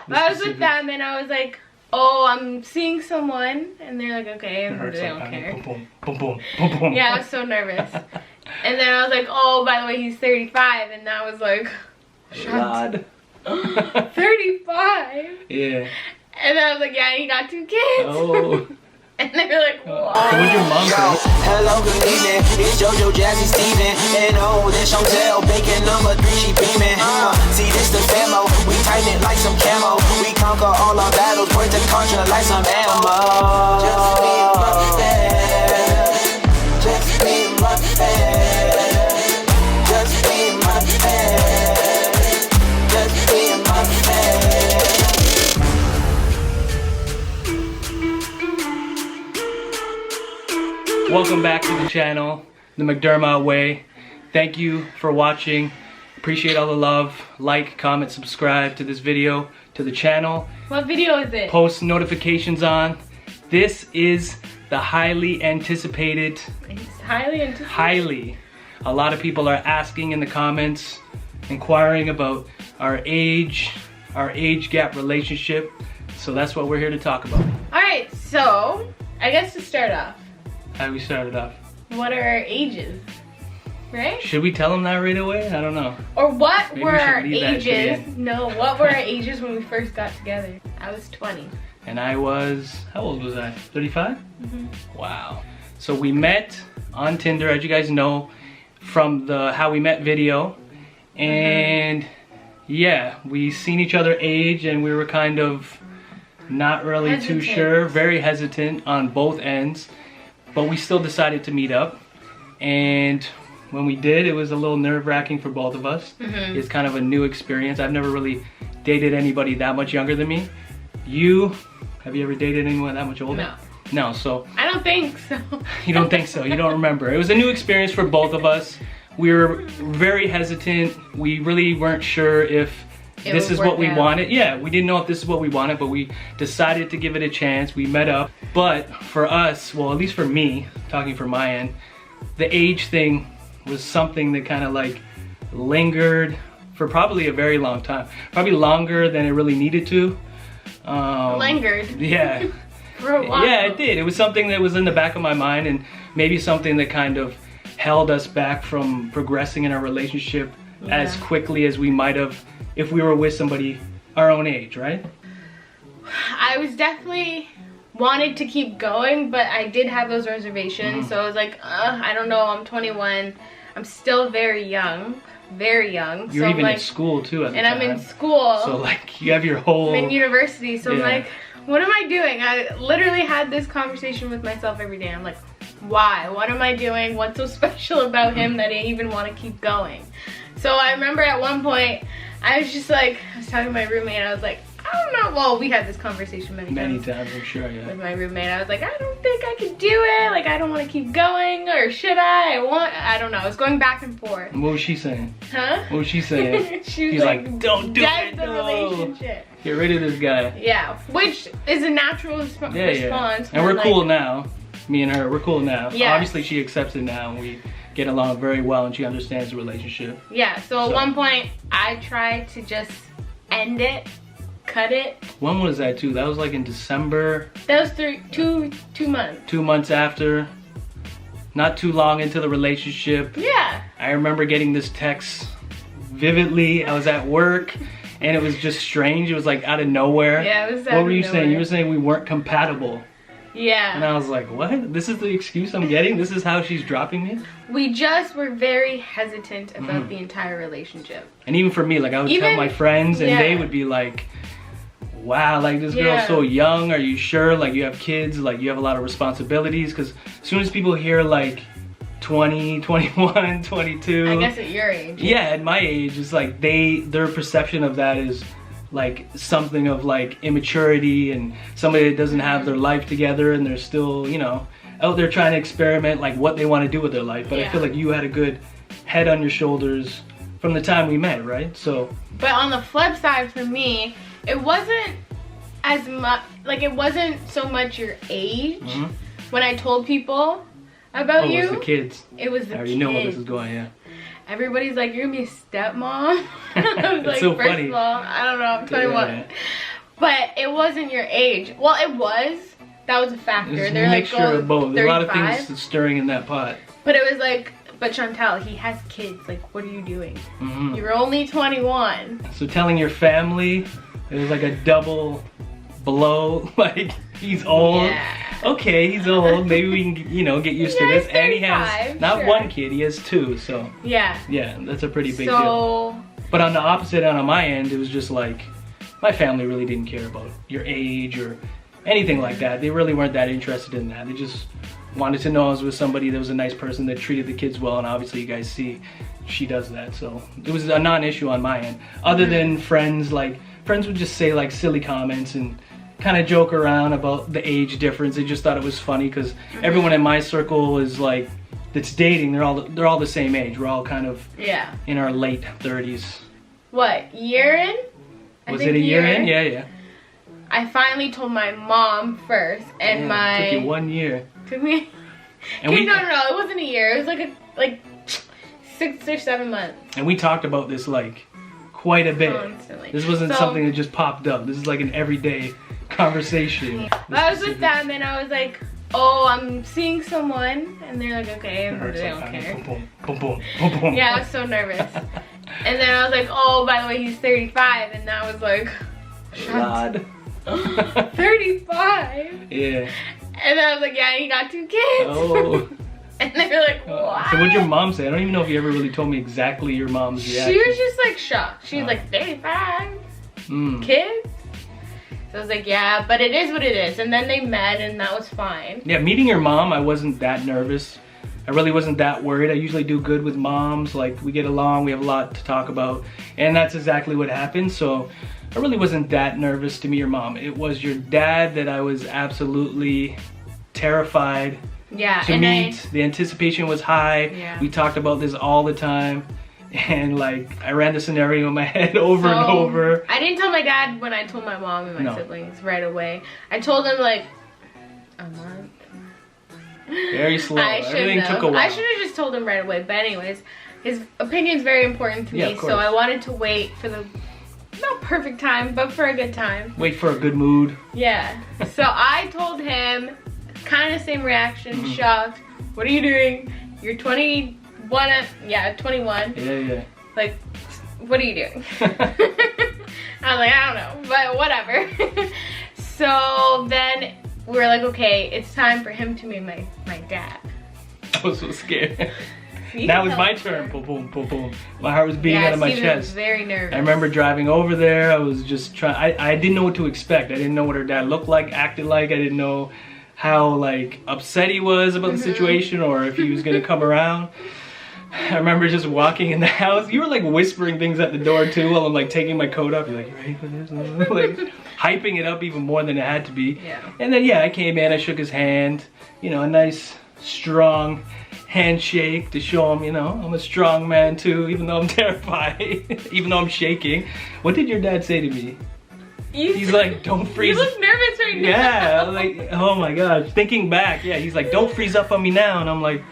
But I was with them and I was like, oh, I'm seeing someone, and they're like, okay, and they don't care. Boom, boom, boom, boom, boom. Yeah, I was so nervous. And then I was like, oh, by the way, he's 35, and I was like, God. 35? Yeah. And then I was like, yeah, he got 2 kids. Oh. And they were like, wow. So what'd your mom say? Hello, good evening. It's JoJo, Jazzy, Steven. And oh, this Shontel, bacon number 3, she beaming. See, this the famo. We tighten it like some camo. We conquer all our battles, point to contra like some ammo. Just me and my fans. Just me and my fans. Just me and my fans. Just me and my fans. Welcome back to the channel, the McDermott Way. Thank you for watching. Appreciate all the love. Like, comment, subscribe to this video, to the channel. What video is it? Post notifications on. This is the highly anticipated. It's highly anticipated. Highly. A lot of people are asking in the comments, inquiring about our age gap relationship. So that's what we're here to talk about. Alright, so, I guess to start off, How do we start it off? what are our ages? Right? Should we tell them that right away? I don't know. Or what Maybe were we should our leave that to the ages? end. No, what were our ages when we first got together? I was 20. And I was, how old was I? 35? Mm-hmm. Wow. So we met on Tinder, as you guys know, from the How We Met video. And yeah, we seen each other age and we were kind of not really too sure, very hesitant on both ends. But we still decided to meet up. And when we did, it was a little nerve-wracking for both of us. Mm-hmm. It's kind of a new experience. I've never really dated anybody that much younger than me. Have you ever dated anyone that much older? No. No, so. I don't think so. You don't think so, you don't remember. It was a new experience for both of us. We were very hesitant. We really weren't sure if this is what we wanted. Yeah, we didn't know if this is what we wanted, but we decided to give it a chance. We met up. But for us, well, at least for me, talking from my end, the age thing was something that kind of like lingered for probably a very long time. Probably longer than it really needed to. Lingered. Yeah. For a while. Yeah, it did. It was something that was in the back of my mind and maybe something that kind of held us back from progressing in our relationship as quickly as we might have if we were with somebody our own age, right? I was definitely wanted to keep going, but I did have those reservations. So I was like, I don't know, I'm 21. I'm still very young. Very young. You're so even like, in school too at the time. And I'm in school. So like you have your whole... I'm in university, so I'm like, what am I doing? I literally had this conversation with myself every day. I'm like, why? What am I doing? What's so special about him that I even want to keep going? So I remember at one point, I was just like, I was talking to my roommate and I was like, I don't know. Well, we had this conversation many times, I'm sure, yeah. with my roommate. I was like, I don't think I could do it. Like, I don't want to keep going, or should I? I don't know. I was going back and forth. And what was she saying? Huh? What was she saying? She was like, don't do dead it, the no. relationship. Get rid of this guy. Yeah, which is a natural response. And we're cool now. Me and her, we're cool now. Yeah. Obviously, she accepts it now, and we get along very well, and she understands the relationship. Yeah, so at one point, I tried to just end it, cut it. When was that too? That was like in December. That was two months. 2 months after. Not too long into the relationship. Yeah. I remember getting this text vividly. I was at work, and it was just strange. It was like out of nowhere. Yeah, it was out What of were you nowhere. saying? You were saying we weren't compatible. Yeah. And I was like, what? This is the excuse I'm getting? This is how she's dropping me? We just were very hesitant about the entire relationship. And even for me, like I would tell my friends and they would be like, wow, like this girl's so young. Are you sure? Like you have kids, like you have a lot of responsibilities. Because as soon as people hear like 20, 21, 22. I guess at your age. Yeah, at my age, it's like their perception of that is like something of like immaturity and somebody that doesn't have their life together and they're still, you know, out there trying to experiment like what they want to do with their life. But I feel like you had a good head on your shoulders from the time we met, right? So. But on the flip side for me, it wasn't as much, like it wasn't so much your age. When I told people about you. It was the kids. It was the kids. I already know where this is going, yeah. Everybody's like, you're gonna be a stepmom. I was like, so first funny. of all, I don't know, I'm 21. Yeah. But it wasn't your age. Well, it was. That was a factor. It's a They're mixture like, of both. There's a lot of 35. things stirring in that pot. But it was like, but Chantel, he has kids. Like, what are you doing? Mm-hmm. You're only 21. So telling your family, it was like a double blow. Like, he's old. Yeah. Okay, he's old. Maybe we can, you know, get used to Yeah, this. he's And he 35, has not sure. one kid, he has 2. So Yeah. yeah, that's a pretty big deal. So, But on the opposite end, on my end, it was just like, my family really didn't care about your age or anything like that. They really weren't that interested in that. They just wanted to know I was with somebody that was a nice person that treated the kids well, and obviously you guys see she does that. So it was a non-issue on my end. Other than friends, like, friends would just say like silly comments and kind of joke around about the age difference. They just thought it was funny because everyone in my circle is like, that's dating, they're all the same age. We're all kind of yeah. in our late 30s. What, year in? Was it a year in? Yeah, yeah. I finally told my mom first, and Yeah, took you 1 year. took me. And Okay, we no, it wasn't a year. It was like 6 or 7 months. and we talked about this like quite a bit. Constantly. This wasn't So- something that just popped up. This is like an everyday conversation. But I was with them, and I was like, "Oh, I'm seeing someone," and they're like, "Okay," and they don't care. Boom, boom, boom, boom, boom. Yeah, I was so nervous. And then I was like, "Oh, by the way, he's 35," and I was like, God. 35. Yeah. And then I was like, "Yeah, he got 2 kids." Oh. And they were like, "What?" So what'd your mom say? I don't even know if you ever really told me exactly your mom's reaction. She was just like shocked. She was like, 35 kids? So I was like, yeah, but it is what it is. And then they met, and that was fine. Yeah, meeting your mom, I wasn't that nervous. I really wasn't that worried. I usually do good with moms. Like, we get along, we have a lot to talk about. And that's exactly what happened. So I really wasn't that nervous to meet your mom. It was your dad that I was absolutely terrified Yeah, to and meet. The anticipation was high. Yeah. We talked about this all the time. And like, I ran the scenario in my head over and over. I didn't tell my dad when I told my mom and my siblings right away. I told them like a month. Very slow. Everything took a while. I should have just told him right away. But anyways, his opinion's very important to Yeah, me. of So course. I wanted to wait for the, not perfect time, but for a good time. Wait for a good mood. Yeah. So I told him, kind of same reaction, shocked. What are you doing? You're 21. Yeah, 21. Yeah, yeah. Like, what are you doing? I was like, I don't know, but whatever. So then we were like, okay, it's time for him to meet my dad. I was so scared. You That can was tell my it's turn. her. Boom, boom, boom, boom. My heart was beating out of my Steven was chest. very nervous. I remember driving over there. I was just trying. I didn't know what to expect. I didn't know what her dad looked like, acted like. I didn't know how like upset he was about the situation or if he was gonna come around. I remember just walking in the house. You were like whispering things at the door too while I'm like taking my coat off. You're like, you ready for this? Like hyping it up even more than it had to be. Yeah. And then yeah, I came in, I shook his hand. You know, a nice, strong handshake to show him, you know, I'm a strong man too, even though I'm terrified, even though I'm shaking. What did your dad say to me? He's like, don't freeze. You look nervous right now. Yeah, like, oh my gosh. Thinking back, yeah, he's like, don't freeze up on me now. And I'm like,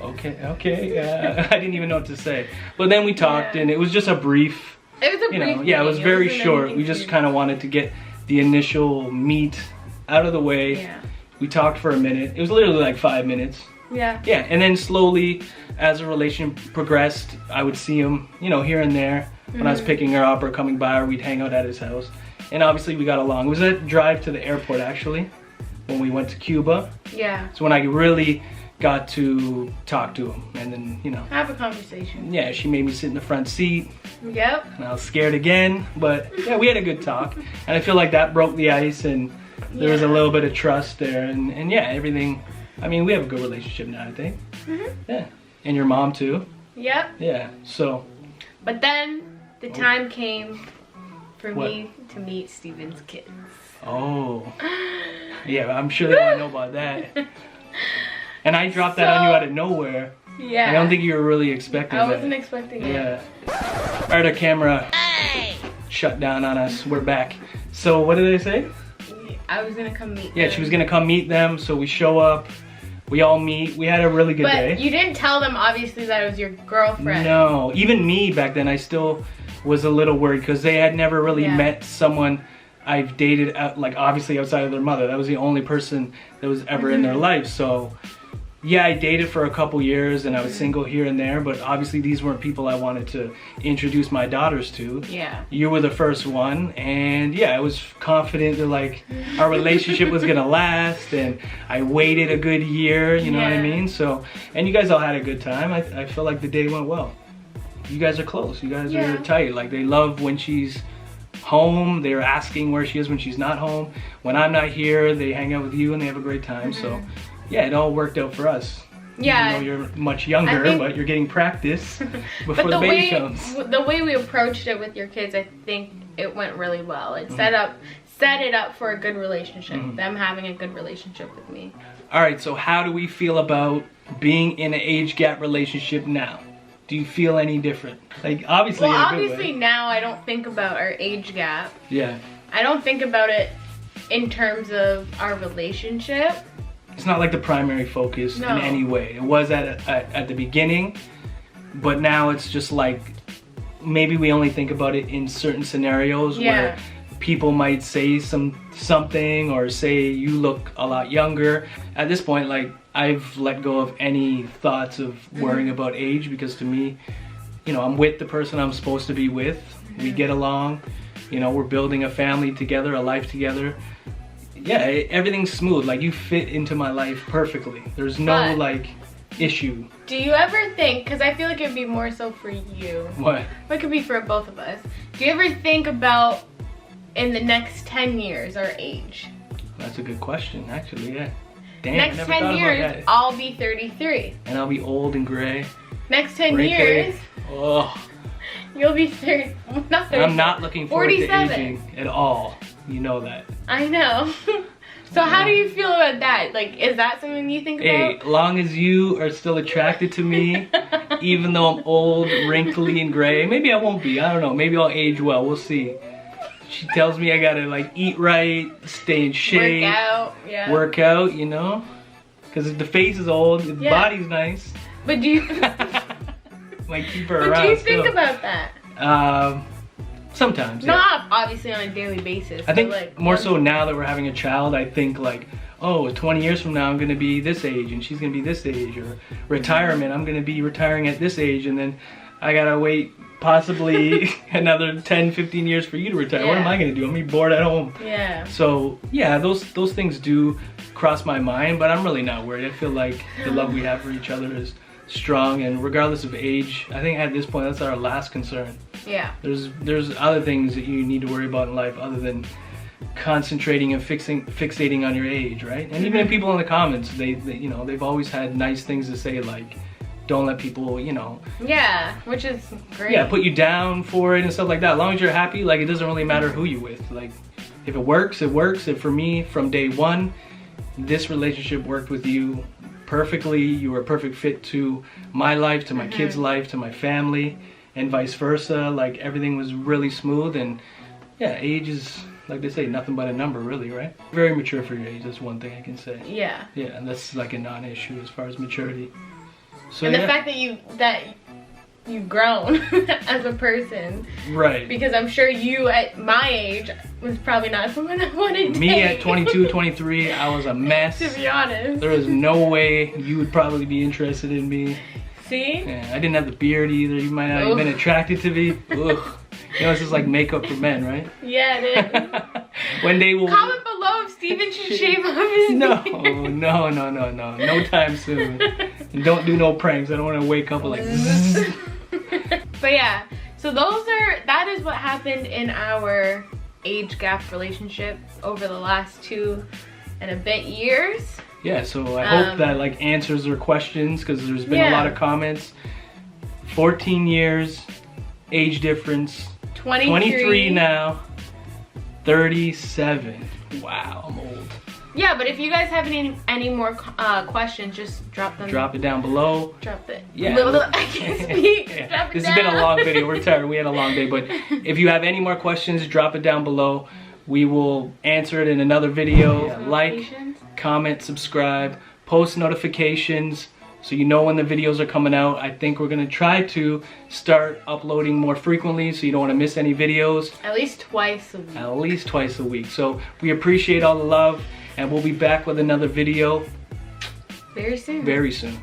okay. I didn't even know what to say. But then we talked, and it was just a brief, It was a you brief know, yeah, it was meeting. very wasn't short. anything We just serious. kind of wanted to get the initial meet out of the way. Yeah. We talked for a minute. It was literally like 5 minutes. Yeah. Yeah, and then slowly, as the relation progressed, I would see him, you know, here and there when I was picking her up or coming by, or we'd hang out at his house. And obviously we got along. It was a drive to the airport, actually, when we went to Cuba. Yeah. It's when I really got to talk to him. And then, you know, Have a conversation. yeah, she made me sit in the front seat. Yep. And I was scared again. But yeah, we had a good talk. And I feel like that broke the ice, and there was a little bit of trust there. And yeah, everything. I mean, we have a good relationship now, I think. Yeah. And your mom, too. Yep. Yeah, so. But then the time came for What? me to meet Steven's kids. Oh. Yeah, I'm sure they want to know about that. And I dropped that on you out of nowhere. Yeah. I don't think you were really expecting I that. wasn't expecting it. Yeah. Alright, our camera shut down on us. We're back. So what did I say? I was gonna come meet Yeah, them. she was gonna come meet them, so we show up. We all meet. We had a really good But day. you didn't tell them, obviously, that it was your girlfriend. No, even me back then, I still was a little worried because they had never really Yeah. met someone I've dated, like obviously outside of their mother. That was the only person that was ever in their life. So yeah, I dated for a couple years and I was single here and there, but obviously these weren't people I wanted to introduce my daughters to. Yeah. You were the first one, and yeah, I was confident that like our relationship was gonna last, and I waited a good year, you know what I mean? So, and you guys all had a good time. I feel like the day went well. You guys are close, you guys are tight. Like they love when she's home, they're asking where she is when she's not home. When I'm not here, they hang out with you and they have a great time, so. Yeah, it all worked out for us. Yeah. Even though you're much younger, but you're getting practice before the baby comes. The way we approached it with your kids, I think it went really well. It set it up for a good relationship. Them having a good relationship with me. All right, so how do we feel about being in an age gap relationship now? Do you feel any different? Like obviously. Well, obviously now I don't think about our age gap. Yeah. I don't think about it in terms of our relationship. It's not like the primary focus in any way. It was at the beginning, but now it's just like maybe we only think about it in certain scenarios where people might say something or say you look a lot younger. At this point, like I've let go of any thoughts of worrying about age, because to me, you know, I'm with the person I'm supposed to be with. We get along, you know, we're building a family together, a life together. Yeah, everything's smooth. Like you fit into my life perfectly. There's no like issue. Do you ever think, because I feel like it'd be more so for you. What? But it could be for both of us. Do you ever think about in the next 10 years our age? That's a good question, actually, yeah. Damn, next 10 years, I'll be 33. And I'll be old and gray. Next 10 years, you'll be 30, not 30. I'm not looking forward 47. to aging at all. You know that. I know. So how do you feel about that? Like, is that something you think about? Hey, long as you are still attracted to me, even though I'm old, wrinkly, and gray, maybe I won't be. I don't know. Maybe I'll age well. We'll see. She tells me I gotta like eat right, stay in shape, work out, you know, because the face is old, the body's nice. But do you? Might keep her around. Do you think about that? Sometimes. Not obviously on a daily basis. I think like, more so now that we're having a child, I think like, oh, 20 years from now I'm gonna be this age and she's gonna be this age, or retirement, I'm gonna be retiring at this age, and then I gotta wait possibly another 10, 15 years for you to retire. What am I gonna do? I'm gonna be bored at home. Yeah. So yeah, those things do cross my mind, but I'm really not worried. I feel like the love we have for each other is strong, and regardless of age, I think at this point that's our last concern. Yeah. There's other things that you need to worry about in life other than concentrating and fixating on your age, right? And even people in the comments, they you know, they've always had nice things to say, like don't let people, you know. Yeah, which is great. Yeah, put you down for it and stuff like that. As long as you're happy, like it doesn't really matter who you're with. Like if it works, it works. And for me, from day one, this relationship worked with you perfectly. You were a perfect fit to my life, to my kids' life, to my family, and vice versa. Like everything was really smooth, and yeah, age is, like they say, nothing but a number, really, right? Very mature for your age, that's one thing I can say. Yeah. Yeah, and that's like a non-issue as far as maturity. So and the fact that you've grown as a person. Right. Because I'm sure you at my age was probably not someone I wanted to Me date. at 22, 23, I was a mess. To be honest. There was no way you would probably be interested in me. See? Yeah, I didn't have the beard either. You might not have been attracted to me. Ugh. You know, it's just like makeup for men, right? Yeah, it is. One day we'll... Comment below if Steven should shave off his beard. No. No time soon. And don't do no pranks. I don't want to wake up like... Zzz. But yeah, so that is what happened in our age gap relationship over the last 2 and a bit years. Yeah, so I hope that like answers their questions, because there's been a lot of comments. 14 years, age difference. 23 now, 37. Wow, I'm old. Yeah, but if you guys have any more questions, just drop them. Drop it down below. Drop it. Yeah. I can't speak. Yeah. This has been a long video. We're tired. We had a long day. But if you have any more questions, drop it down below. We will answer it in another video. Like, comment, subscribe, post notifications. so you know when the videos are coming out. I think we're gonna try to start uploading more frequently, so you don't want to miss any videos. At least twice a week. At least twice a week. So we appreciate all the love, and we'll be back with another video very soon. very soon.